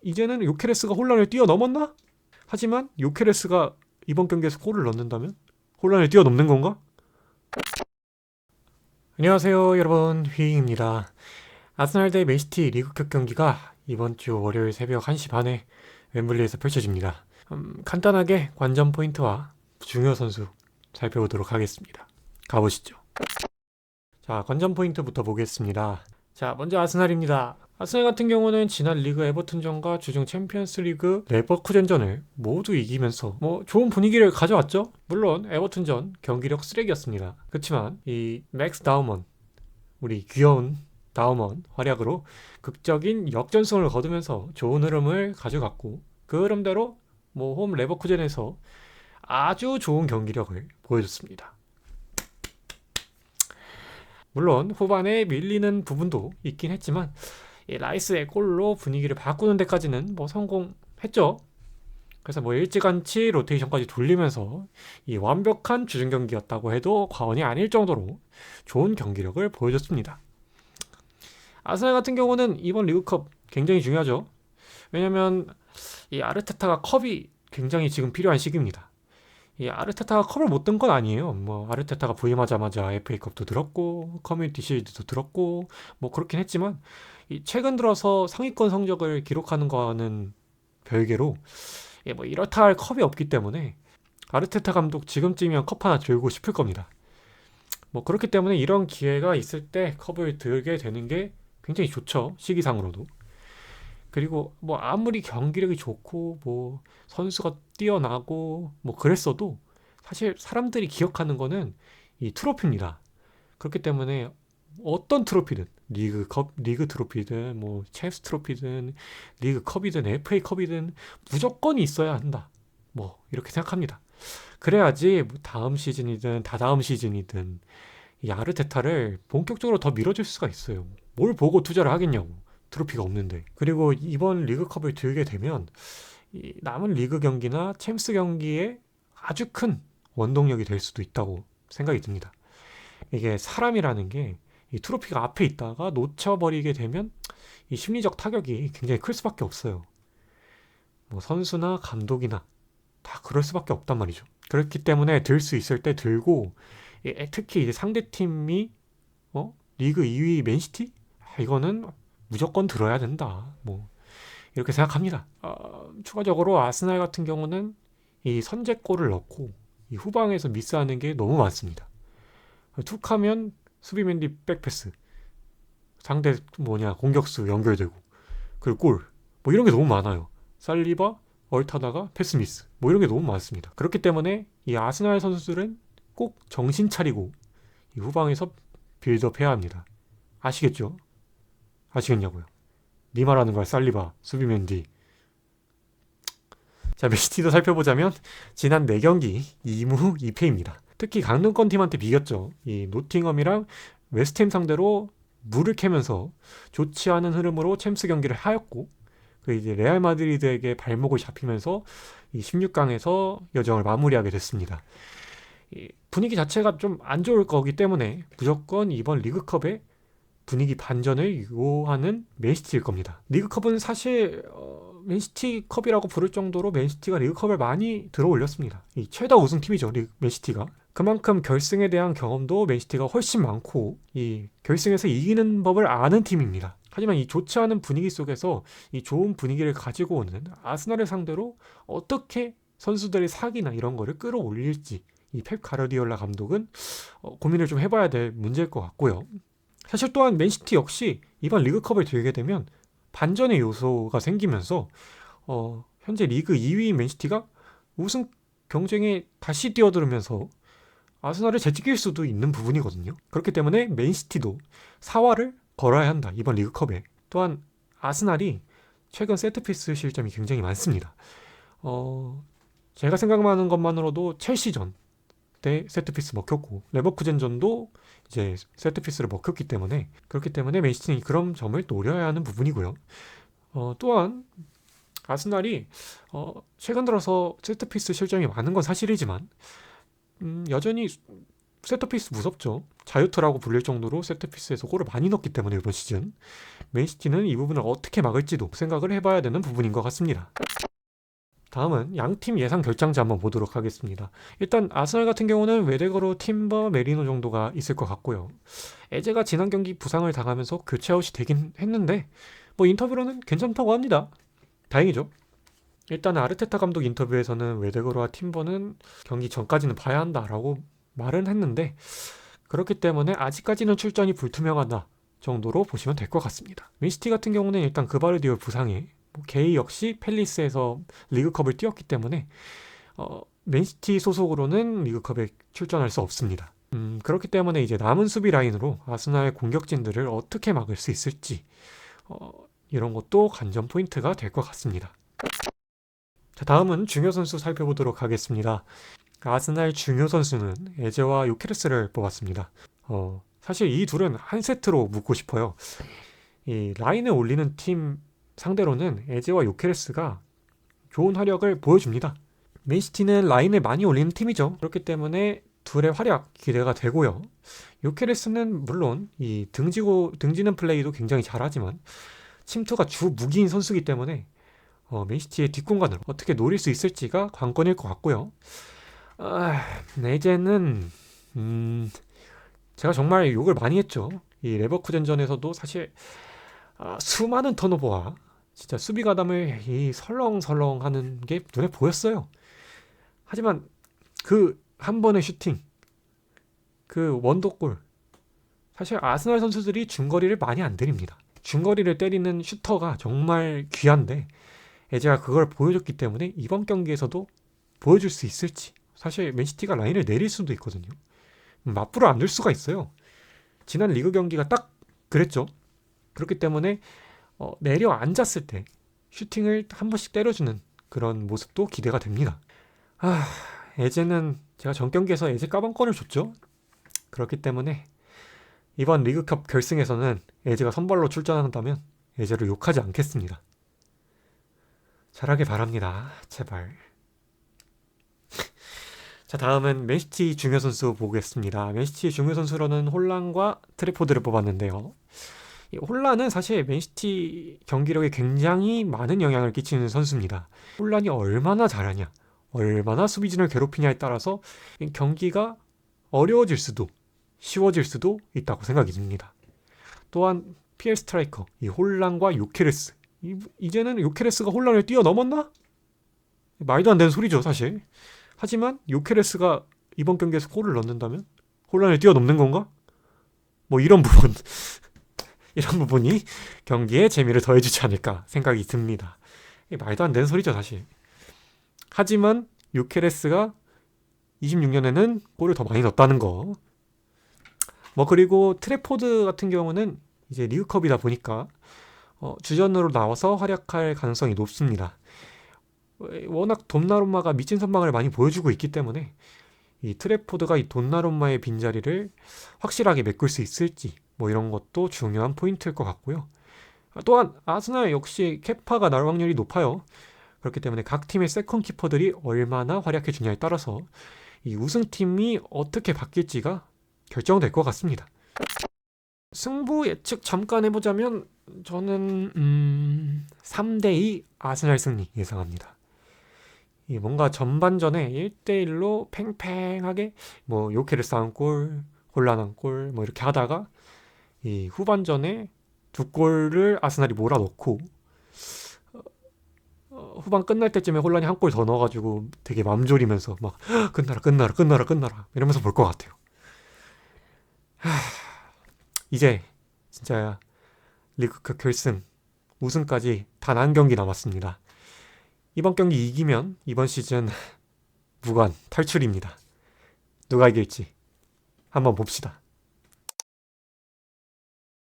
이제는 요케레스가 혼란을 뛰어넘었나? 하지만 요케레스가 이번 경기에서 골을 넣는다면 혼란을 뛰어넘는 건가? 안녕하세요 여러분, 휘잉입니다. 아스날 대 맨시티 리그컵 경기가 이번 주 월요일 새벽 1시 반에 웸블리에서 펼쳐집니다. 간단하게 관전 포인트와 중요 선수 살펴보도록 하겠습니다. 가보시죠. 자, 관전 포인트부터 보겠습니다. 자, 먼저 아스날입니다. 아스날 같은 경우는 지난 리그 에버튼전과 주중 챔피언스 리그 레버쿠젠전을 모두 이기면서 좋은 분위기를 가져왔죠. 물론 에버튼전 경기력 쓰레기였습니다. 그렇지만 이 맥스 다우먼, 우리 귀여운 다우먼 활약으로 극적인 역전승을 거두면서 좋은 흐름을 가져갔고, 그 흐름대로 홈 레버쿠젠에서 아주 좋은 경기력을 보여줬습니다. 물론 후반에 밀리는 부분도 있긴 했지만 이 라이스의 골로 분위기를 바꾸는 데까지는 성공했죠. 그래서 일찌감치 로테이션까지 돌리면서 이 완벽한 주중 경기였다고 해도 과언이 아닐 정도로 좋은 경기력을 보여줬습니다. 아스날 같은 경우는 이번 리그컵 굉장히 중요하죠. 왜냐면 이 아르테타가 컵이 굉장히 지금 필요한 시기입니다. 이 아르테타가 컵을 못 든 건 아니에요. 아르테타가 부임하자마자 FA컵도 들었고 커뮤니티 실드도 들었고 그렇긴 했지만 이 최근 들어서 상위권 성적을 기록하는 거와는 별개로 이렇다 할 컵이 없기 때문에 아르테타 감독 지금쯤이면 컵 하나 들고 싶을 겁니다. 그렇기 때문에 이런 기회가 있을 때 컵을 들게 되는 게 굉장히 좋죠, 시기상으로도. 그리고 아무리 경기력이 좋고 선수가 뛰어나고 그랬어도 사실 사람들이 기억하는 거는 이 트로피입니다. 그렇기 때문에 어떤 트로피든, 리그컵, 리그 트로피든 챔스 트로피든 리그컵이든 FA컵이든 무조건 있어야 한다, 이렇게 생각합니다. 그래야지 다음 시즌이든 다다음 시즌이든 이 아르테타를 본격적으로 더 밀어줄 수가 있어요. 뭘 보고 투자를 하겠냐고, 트로피가 없는데. 그리고 이번 리그컵을 들게 되면 이 남은 리그 경기나 챔스 경기에 아주 큰 원동력이 될 수도 있다고 생각이 듭니다. 이게 사람이라는 게 이 트로피가 앞에 있다가 놓쳐버리게 되면 이 심리적 타격이 굉장히 클 수밖에 없어요. 선수나 감독이나 다 그럴 수밖에 없단 말이죠. 그렇기 때문에 들 수 있을 때 들고, 특히 이제 상대팀이 리그 2위 맨시티? 이거는 무조건 들어야 된다, 이렇게 생각합니다. 추가적으로 아스날 같은 경우는 이 선제골을 넣고 이 후방에서 미스하는 게 너무 많습니다. 툭 하면 수비맨디 백패스, 상대 공격수 연결되고, 그리고 골, 이런 게 너무 많아요. 살리바 얼타다가 패스 미스, 이런 게 너무 많습니다. 그렇기 때문에 이 아스날 선수들은 꼭 정신 차리고 이 후방에서 빌드업 해야 합니다. 아시겠죠? 아시겠냐고요? 니 말하는 거야, 살리바, 수비맨디. 자, 맨시티도 살펴보자면 지난 4경기 2무 2패입니다. 특히 강등권 팀한테 비겼죠. 이 노팅엄이랑 웨스트햄 상대로 물을 캐면서 좋지 않은 흐름으로 챔스 경기를 하였고, 그 이제 레알 마드리드에게 발목을 잡히면서 이 16강에서 여정을 마무리하게 됐습니다. 이 분위기 자체가 좀 안 좋을 거기 때문에 무조건 이번 리그컵에 분위기 반전을 요하는 맨시티일 겁니다. 리그컵은 사실 맨시티 컵이라고 부를 정도로 맨시티가 리그컵을 많이 들어 올렸습니다. 이 최다 우승팀이죠, 맨시티가. 그만큼 결승에 대한 경험도 맨시티가 훨씬 많고 이 결승에서 이기는 법을 아는 팀입니다. 하지만 이 좋지 않은 분위기 속에서 이 좋은 분위기를 가지고 오는 아스날을 상대로 어떻게 선수들의 사기나 이런 거를 끌어올릴지 이 펩 가르디올라 감독은 고민을 좀 해봐야 될 문제일 것 같고요. 사실 또한 맨시티 역시 이번 리그컵을 들게 되면 반전의 요소가 생기면서 현재 리그 2위인 맨시티가 우승 경쟁에 다시 뛰어들면서 아스날을 제치길 수도 있는 부분이거든요. 그렇기 때문에 맨시티도 사활을 걸어야 한다, 이번 리그컵에. 또한 아스날이 최근 세트피스 실점이 굉장히 많습니다. 제가 생각나는 것만으로도 첼시전 때 세트피스 먹혔고, 레버쿠젠전도 이제 세트피스를 먹혔기 때문에, 그렇기 때문에 맨시티는 그런 점을 노려야 하는 부분이고요. 또한 아스날이 최근 들어서 세트피스 실점이 많은 건 사실이지만 여전히 세터피스 무섭죠. 자유투라고 불릴 정도로 세터피스에서 골을 많이 넣었기 때문에 이번 시즌 맨시티는 이 부분을 어떻게 막을지도 생각을 해봐야 되는 부분인 것 같습니다. 다음은 양팀 예상 결장자 한번 보도록 하겠습니다. 일단 아스날 같은 경우는 웨데거로, 팀버, 메리노 정도가 있을 것 같고요. 에제가 지난 경기 부상을 당하면서 교체 아웃이 되긴 했는데 뭐 인터뷰로는 괜찮다고 합니다. 다행이죠. 일단 아르테타 감독 인터뷰에서는 웨데거로와 팀버는 경기 전까지는 봐야 한다라고 말은 했는데 그렇기 때문에 아직까지는 출전이 불투명하다 정도로 보시면 될 것 같습니다. 맨시티 같은 경우는 일단 그바르디올 부상에 게이 역시 팰리스에서 리그컵을 뛰었기 때문에 맨시티 소속으로는 리그컵에 출전할 수 없습니다. 그렇기 때문에 이제 남은 수비 라인으로 아스날 공격진들을 어떻게 막을 수 있을지 이런 것도 관전 포인트가 될 것 같습니다. 자, 다음은 중요 선수 살펴보도록 하겠습니다. 아스날 중요 선수는 에제와 요케레스를 뽑았습니다. 사실 이 둘은 한 세트로 묻고 싶어요. 이 라인을 올리는 팀 상대로는 에제와 요케레스가 좋은 활약을 보여줍니다. 맨시티는 라인을 많이 올리는 팀이죠. 그렇기 때문에 둘의 활약 기대가 되고요. 요케레스는 물론 이 등지는 플레이도 굉장히 잘하지만 침투가 주 무기인 선수이기 때문에 맨시티의 뒷공간을 어떻게 노릴 수 있을지가 관건일 것 같고요. 에제는 제가 정말 욕을 많이 했죠. 이 레버쿠젠전에서도 사실 수많은 턴오버와 진짜 수비 가담을 이 설렁설렁 하는 게 눈에 보였어요. 하지만 그 한 번의 슈팅, 그 원더골, 사실 아스날 선수들이 중거리를 많이 안 때립니다. 중거리를 때리는 슈터가 정말 귀한데 에제가 그걸 보여줬기 때문에 이번 경기에서도 보여줄 수 있을지. 사실 맨시티가 라인을 내릴 수도 있거든요. 맞불을 안 들 수가 있어요. 지난 리그 경기가 딱 그랬죠. 그렇기 때문에 내려앉았을 때 슈팅을 한 번씩 때려주는 그런 모습도 기대가 됩니다. 에제는 제가 전 경기에서 에제 까방권을 줬죠. 그렇기 때문에 이번 리그컵 결승에서는 에제가 선발로 출전한다면 에제를 욕하지 않겠습니다. 잘하길 바랍니다. 제발. 자, 다음은 맨시티 중요 선수 보겠습니다. 맨시티 중요 선수로는 홀란과 트래포드를 뽑았는데요. 이 홀란은 사실 맨시티 경기력에 굉장히 많은 영향을 끼치는 선수입니다. 홀란이 얼마나 잘하냐, 얼마나 수비진을 괴롭히냐에 따라서 경기가 어려워질 수도 쉬워질 수도 있다고 생각이 듭니다. 또한 PL 스트라이커 이 홀란과 요케레스, 이제는 요케레스가 홀란을 뛰어넘었나? 말도 안 되는 소리죠 사실. 하지만 요케레스가 이번 경기에서 골을 넣는다면 홀란을 뛰어넘는 건가? 뭐 이런 부분이 경기에 재미를 더해주지 않을까 생각이 듭니다. 말도 안 되는 소리죠 사실. 하지만 요케레스가 26년에는 골을 더 많이 넣었다는 거. 그리고 트래포드 같은 경우는 이제 리그컵이다 보니까 주전으로 나와서 활약할 가능성이 높습니다. 워낙 돈나룸마가 미친 선방을 많이 보여주고 있기 때문에 이 트래포드가 이 돈나룸마의 빈자리를 확실하게 메꿀 수 있을지 이런 것도 중요한 포인트일 것 같고요. 또한 아스날 역시 케파가 나올 확률이 높아요. 그렇기 때문에 각 팀의 세컨 키퍼들이 얼마나 활약해 주냐에 따라서 이 우승팀이 어떻게 바뀔지가 결정될 것 같습니다. 승부 예측 잠깐 해보자면 저는 3대2 아스날 승리 예상합니다. 뭔가 전반전에 1대1로 팽팽하게 요케레스 한 골, 홀란 한 골 이렇게 하다가 이 후반전에 2골을 아스날이 몰아넣고 후반 끝날 때쯤에 홀란이 한 골 더 넣어가지고 되게 맘졸이면서 막 끝나라 이러면서 볼 것 같아요. 이제 진짜 리그컵 결승 우승까지 단 한 경기 남았습니다. 이번 경기 이기면 이번 시즌 무관 탈출입니다. 누가 이길지 한번 봅시다.